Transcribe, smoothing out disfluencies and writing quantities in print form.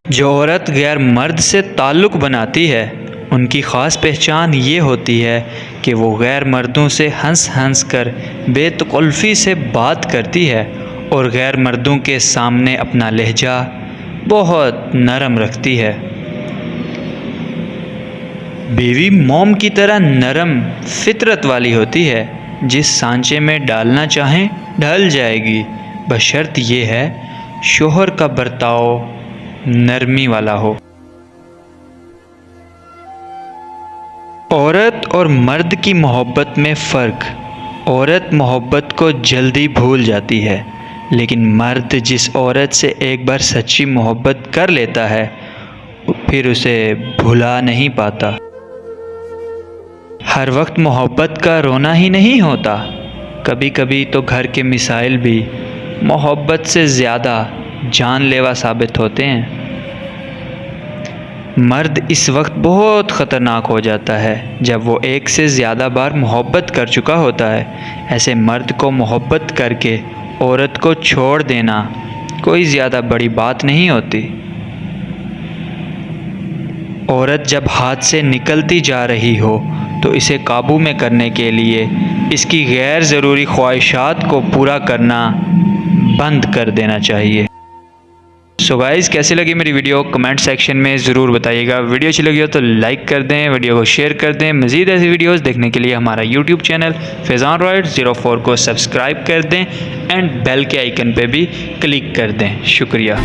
जो औरत गैर मर्द से ताल्लुक़ बनाती है उनकी ख़ास पहचान ये होती है कि वो गैर मर्दों से हंस हंस कर बेतकल्फ़ी से बात करती है और गैर मर्दों के सामने अपना लहजा बहुत नरम रखती है। बीवी मोम की तरह नरम फितरत वाली होती है, जिस सांचे में डालना चाहें ढल जाएगी, बशर्त ये है शोहर का बर्ताव नरमी वाला हो। औरत और मर्द की मोहब्बत में फ़र्क। औरत मोहब्बत को जल्दी भूल जाती है, लेकिन मर्द जिस औरत से एक बार सच्ची मोहब्बत कर लेता है फिर उसे भुला नहीं पाता। हर वक्त मोहब्बत का रोना ही नहीं होता, कभी कभी तो घर के मिसाइल भी मोहब्बत से ज़्यादा जानलेवा साबित होते हैं। मर्द इस वक्त बहुत ख़तरनाक हो जाता है जब वो एक से ज़्यादा बार मोहब्बत कर चुका होता है। ऐसे मर्द को मोहब्बत करके औरत को छोड़ देना कोई ज़्यादा बड़ी बात नहीं होती। औरत जब हाथ से निकलती जा रही हो तो इसे काबू में करने के लिए इसकी गैर ज़रूरी ख्वाहिशात को पूरा करना बंद कर देना चाहिए। सो गाइज़, कैसी लगी मेरी वीडियो कमेंट सेक्शन में ज़रूर बताइएगा। वीडियो अच्छी लगी हो तो लाइक कर दें, वीडियो को शेयर कर दें। मज़ीद ऐसी वीडियोस देखने के लिए हमारा यूट्यूब चैनल फैज़ान रॉयड 04 को सब्सक्राइब कर दें एंड बेल के आइकन पे भी क्लिक कर दें। शुक्रिया।